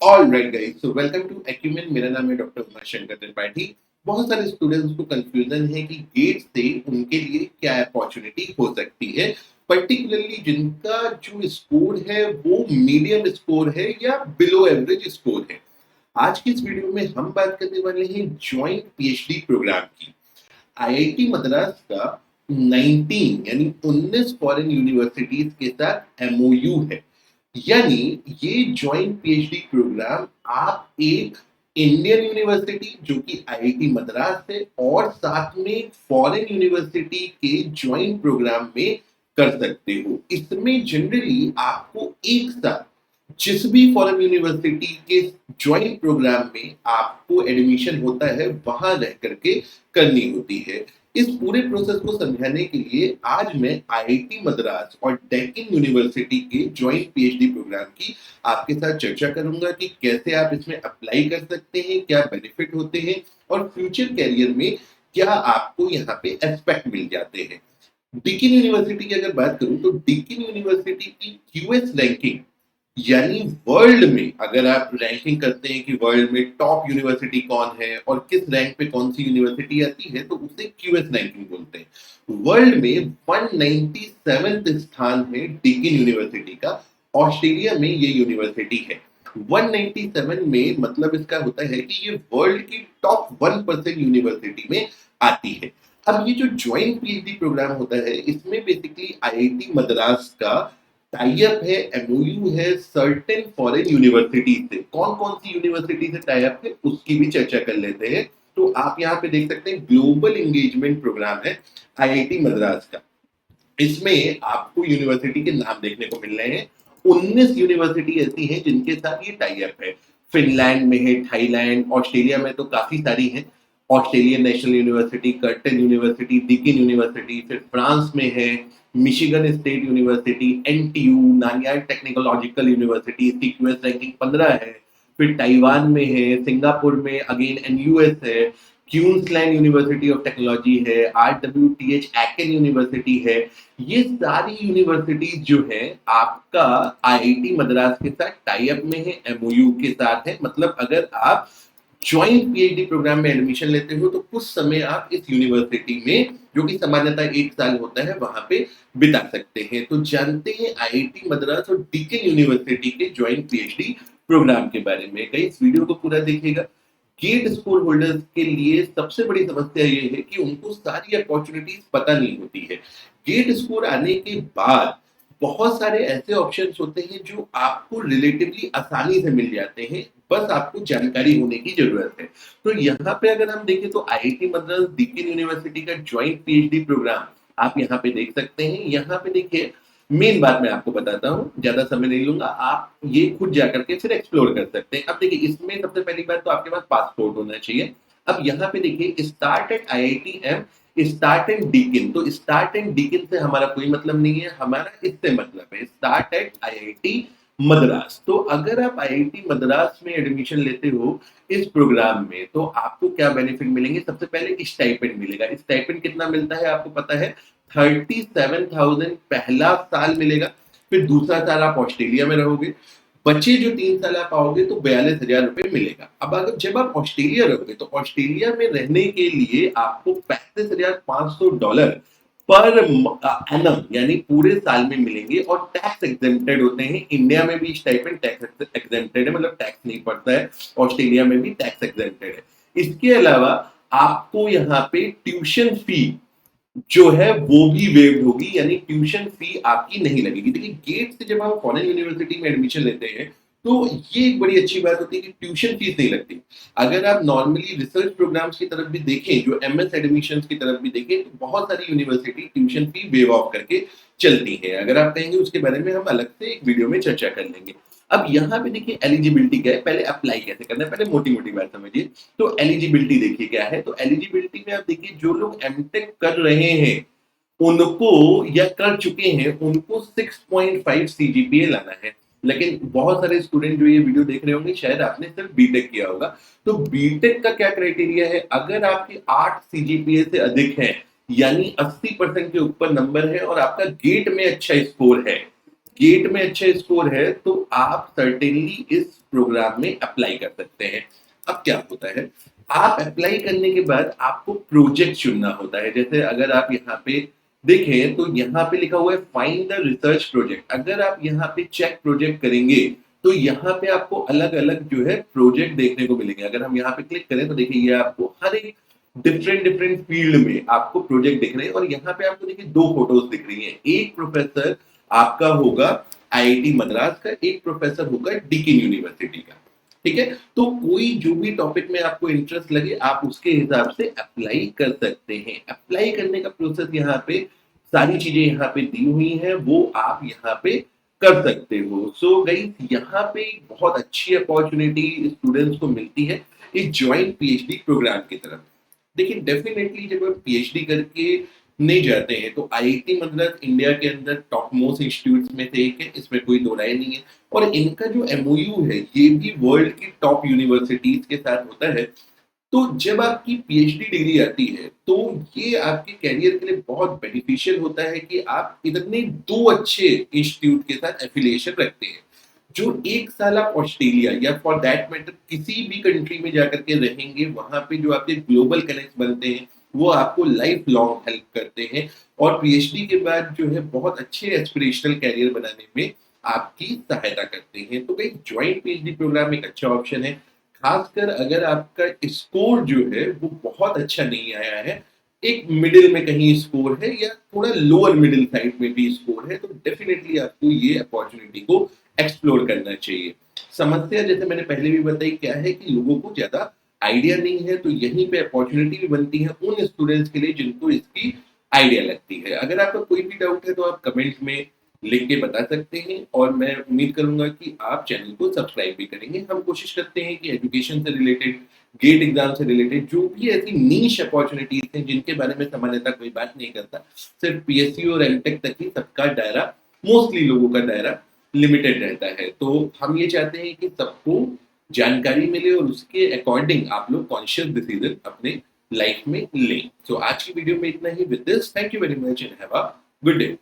All right guys, so welcome to Acumen. मेरा नाम है डॉक्टर उमाशंकर त्रिपाठी। बहुत सारे स्टूडेंट्स को कंफ्यूजन है कि गेट से उनके लिए क्या अपॉर्चुनिटी हो सकती है, पर्टिकुलरली जिनका जो स्कोर है वो मीडियम स्कोर है या बिलो एवरेज स्कोर है। आज की इस वीडियो में हम बात करने वाले हैं ज्वाइंट पीएचडी प्रोग्राम की। आईआईटी मद्रास का 19 यानी 19 फॉरेन यूनिवर्सिटीज के साथ एमओयू है। यानी ये ज्वाइंट पीएचडी प्रोग्राम आप एक इंडियन यूनिवर्सिटी जो कि आईआईटी मद्रास है और साथ में फॉरेन यूनिवर्सिटी के ज्वाइंट प्रोग्राम में कर सकते हो। इसमें जनरली आपको एक साथ जिस भी फॉरेन यूनिवर्सिटी के ज्वाइंट प्रोग्राम में आपको एडमिशन होता है वहां रह करके करनी होती है। इस पूरे प्रोसेस को समझाने के लिए आज मैं आईआईटी मद्रास और डेक्कन यूनिवर्सिटी के ज्वाइंट पीएचडी प्रोग्राम की आपके साथ चर्चा करूंगा कि कैसे आप इसमें अप्लाई कर सकते हैं, क्या बेनिफिट होते हैं और फ्यूचर कैरियर में क्या आपको यहाँ पे एस्पेक्ट मिल जाते हैं। डेक्कन यूनिवर्सिटी की अगर बात करूं तो डेक्कन यूनिवर्सिटी की क्यूएस रैंकिंग यानी वर्ल्ड में अगर आप रैंकिंग करते हैं कि वर्ल्ड में टॉप यूनिवर्सिटी कौन है और किस रैंक पे कौन सी यूनिवर्सिटी आती है तो उसे क्यूएस रैंकिंग बोलते हैं। वर्ल्ड में 197 स्थान है डेक्कन यूनिवर्सिटी का। ऑस्ट्रेलिया में ये यूनिवर्सिटी है। 197 में मतलब इसका होता है कि ये वर्ल्ड की टॉप 1% यूनिवर्सिटी में आती है। अब ये जो ज्वाइंट पीएचडी प्रोग्राम होता है इसमें बेसिकली आईआईटी मद्रास का टाई अप है, एमओयू है सर्टेन फॉरेन यूनिवर्सिटी से। कौन कौन सी यूनिवर्सिटी से टाई अप है उसकी भी चर्चा कर लेते हैं। तो आप यहाँ पे देख सकते हैं ग्लोबल एंगेजमेंट प्रोग्राम है आईआईटी मद्रास का। इसमें आपको यूनिवर्सिटी के नाम देखने को मिल रहे हैं। 19 यूनिवर्सिटी ऐसी हैं जिनके साथ ये टाई अप है। फिनलैंड में है, थाईलैंड, ऑस्ट्रेलिया में तो काफी सारी हैं। Australian national university, Curtin university, Deccan university, फिर फ्रांस में है Michigan state university, NTU, Nanyang technological university, इसकी क्यूएस रैंकिंग 15 है। फिर ताइवान में है, सिंगापुर में अगेन एनयूएस है, क्यूंसलैंड यूनिवर्सिटी ऑफ टेक्नोलॉजी है, आरडब्ल्यूटीएच एकेन यूनिवर्सिटी है। ये सारी यूनिवर्सिटीज जो है आपका आईआईटी मद्रास के साथ टाई अप में है, एमओयू के साथ है। मतलब अगर आप ज्वाइंट पीएचडी प्रोग्राम में एडमिशन लेते हो तो कुछ समय आप इस यूनिवर्सिटी में जो कि सामान्यतः 1 साल होता है वहां पे बिता सकते हैं। तो जानते हैं आईआईटी मद्रास और डेक्कन यूनिवर्सिटी के ज्वाइंट पीएचडी प्रोग्राम के बारे में। कई इस वीडियो को पूरा देखिएगा। गेट स्कोर होल्डर्स के लिए सबसे बड़ी समस्या ये है कि उनको सारी अपॉर्चुनिटीज पता नहीं होती है। गेट स्कोर आने के बाद बहुत सारे ऐसे ऑप्शंस होते हैं जो आपको रिलेटिवली आसानी से मिल जाते हैं, बस आपको जानकारी होने की जरूरत है। तो यहाँ पे अगर हम देखें तो आईआईटी मद्रास डेक्कन यूनिवर्सिटी का ज्वाइंट पीएचडी प्रोग्राम आप यहाँ पे देख सकते हैं। यहाँ पे देखिए मेन बात मैं आपको बताता हूँ, ज्यादा समय नहीं लूंगा, आप ये खुद जाकर के फिर एक्सप्लोर कर सकते हैं। अब देखिए इसमें सबसे पहली बात तो आपके पास पासपोर्ट होना चाहिए। अब यहाँ पे देखिए start at IITM, start and Deccan. तो स्टार्ट एंड डेक्कन से हमारा कोई मतलब नहीं है, हमारा इससे मतलब है स्टार्ट एट आईआईटी मद्रास। तो अगर आप आईआईटी मद्रास में एडमिशन लेते हो इस प्रोग्राम में तो आपको क्या बेनिफिट मिलेंगे। सबसे पहले स्टाइपेंड मिलेगा। स्टाइपेंड कितना मिलता है आपको पता है, 37,000 पहला साल मिलेगा। फिर दूसरा साल आप ऑस्ट्रेलिया में रहोगे, बचे जो 3 साल आप आओगे तो 42,000 रुपए मिलेगा। अब अगर जब आप ऑस्ट्रेलिया रहोगे तो ऑस्ट्रेलिया में रहने के लिए आपको $35,500 पर एनम यानी पूरे साल में मिलेंगे और टैक्स एग्जेम्प्टेड होते हैं। इंडिया में भी स्टाइपेंड टैक्स एग्जेम्प्टेड है, मतलब टैक्स नहीं पड़ता है। ऑस्ट्रेलिया में भी टैक्स एग्जेम्प्टेड है। इसके अलावा आपको यहाँ पे ट्यूशन फी जो है वो भी वेव्ड होगी, यानी ट्यूशन फी आपकी नहीं लगेगी। देखिए गेट से जब हम फॉरेन यूनिवर्सिटी में एडमिशन लेते हैं तो ये एक बड़ी अच्छी बात होती है कि ट्यूशन फीस नहीं लगती। अगर आप नॉर्मली रिसर्च प्रोग्राम्स की तरफ भी देखें, जो एमएस एडमिशंस की तरफ भी देखें, तो बहुत सारी university tuition fee wave of करके चलती है। अगर आप कहेंगे उसके बारे में हम अलग से एक वीडियो में चर्चा कर लेंगे। अब यहाँ पे देखिए एलिजिबिलिटी क्या है, पहले अप्लाई कैसे करना है, पहले मोटी मोटी बात समझिए। तो एलिजिबिलिटी देखिए क्या है। तो एलिजिबिलिटी में आप देखिए जो लोग एमटेक कर रहे हैं उनको या कर चुके हैं उनको 6.5 सीजीपीए लाना है। लेकिन बहुत सारे स्टूडेंट जो ये वीडियो देख रहे होंगे शायद आपने सिर्फ बीटेक किया होगा। तो बीटेक का क्या क्राइटेरिया है, अगर आपके 8 सीजीपीए से अधिक है यानी 80% के ऊपर नंबर है और आपका गेट में अच्छा स्कोर है, गेट में अच्छा स्कोर है तो आप सर्टेनली इस प्रोग्राम में अप्लाई कर सकते हैं। अब क्या होता है, आप अप्लाई करने के बाद आपको प्रोजेक्ट चुनना होता है। जैसे अगर आप यहाँ पे देखें तो यहाँ पे लिखा हुआ है फाइंड द रिसर्च प्रोजेक्ट। अगर आप यहाँ पे चेक प्रोजेक्ट करेंगे तो यहाँ पे आपको अलग अलग जो है प्रोजेक्ट देखने को मिलेंगे। अगर हम यहाँ पे क्लिक करें तो देखिए ये आपको हर एक डिफरेंट डिफरेंट फील्ड में आपको प्रोजेक्ट दिख रहे हैं, और यहाँ पे आपको देखिए दो फोटोज दिख रही हैं। एक प्रोफेसर आपका होगा आईआईटी मद्रास का, एक प्रोफेसर होगा डीकिन यूनिवर्सिटी का। ठीक है, तो कोई जो भी टॉपिक में आपको इंटरेस्ट लगे आप उसके हिसाब से अप्लाई कर सकते हैं। अप्लाई करने का प्रोसेस यहाँ पे सारी चीजें यहाँ पे दी हुई हैं, वो आप यहाँ पे कर सकते हो। सो गाइस यहाँ पे बहुत अच्छी अपॉर्चुनिटी स्टूडेंट्स को मिलती है इस ज्वाइंट पीएचडी प्रोग्राम की तरफ। देखिए डेफिनेटली जब आप पीएचडी करके नहीं जाते हैं तो आईआईटी मद्रास इंडिया के अंदर टॉप मोस्ट इंस्टीट्यूट्स में से एक है, इसमें कोई दो राय नहीं है। और इनका जो एमओयू है ये भी वर्ल्ड की टॉप यूनिवर्सिटीज के साथ होता है। तो जब आपकी पीएचडी डिग्री आती है तो ये आपके कैरियर के लिए बहुत बेनिफिशियल होता है कि आप इतने दो अच्छे इंस्टीट्यूट के साथ एफिलिएशन रखते हैं। जो एक साल आप ऑस्ट्रेलिया या फॉर दैट मैटर किसी भी कंट्री में जाकर के रहेंगे, वहां पे जो आपके ग्लोबल कनेक्ट बनते हैं वो आपको लाइफ लॉन्ग हेल्प करते हैं, और पीएचडी के बाद जो है बहुत अच्छे एस्पिरेशनल कैरियर बनाने में आपकी सहायता करते हैं। तो भाई ज्वाइंट पीएचडी प्रोग्राम एक अच्छा ऑप्शन है, खासकर अगर आपका स्कोर जो है वो बहुत अच्छा नहीं आया है, एक मिडिल में कहीं स्कोर है या थोड़ा लोअर मिडिल साइड में भी स्कोर है, तो डेफिनेटली आपको ये अपॉर्चुनिटी को एक्सप्लोर करना चाहिए। समस्या जैसे मैंने पहले भी बताई क्या है कि लोगों को ज्यादा आइडिया नहीं है, तो यहीं पे अपॉर्चुनिटी भी बनती है उन स्टूडेंट्स के लिए जिनको इसकी आइडिया लगती है। अगर आपका कोई भी डाउट है तो आप कमेंट में लिख के बता सकते हैं, और मैं उम्मीद करूंगा कि आप चैनल को सब्सक्राइब भी करेंगे। हम कोशिश करते हैं कि एजुकेशन से रिलेटेड, गेट एग्जाम से रिलेटेड जो भी ऐसी नीश अपॉर्चुनिटीज हैं जिनके बारे में सामान्यतः कोई बात नहीं करता, सिर्फ पीएससी और एमटेक तक ही सबका दायरा, मोस्टली लोगों का दायरा लिमिटेड रहता है। तो हम ये चाहते हैं कि सबको जानकारी मिले और उसके अकॉर्डिंग आप लोग कॉन्शियस डिसीजन अपने लाइफ में लें। तो आज की वीडियो में इतना ही। With this thank you very much and have a good day.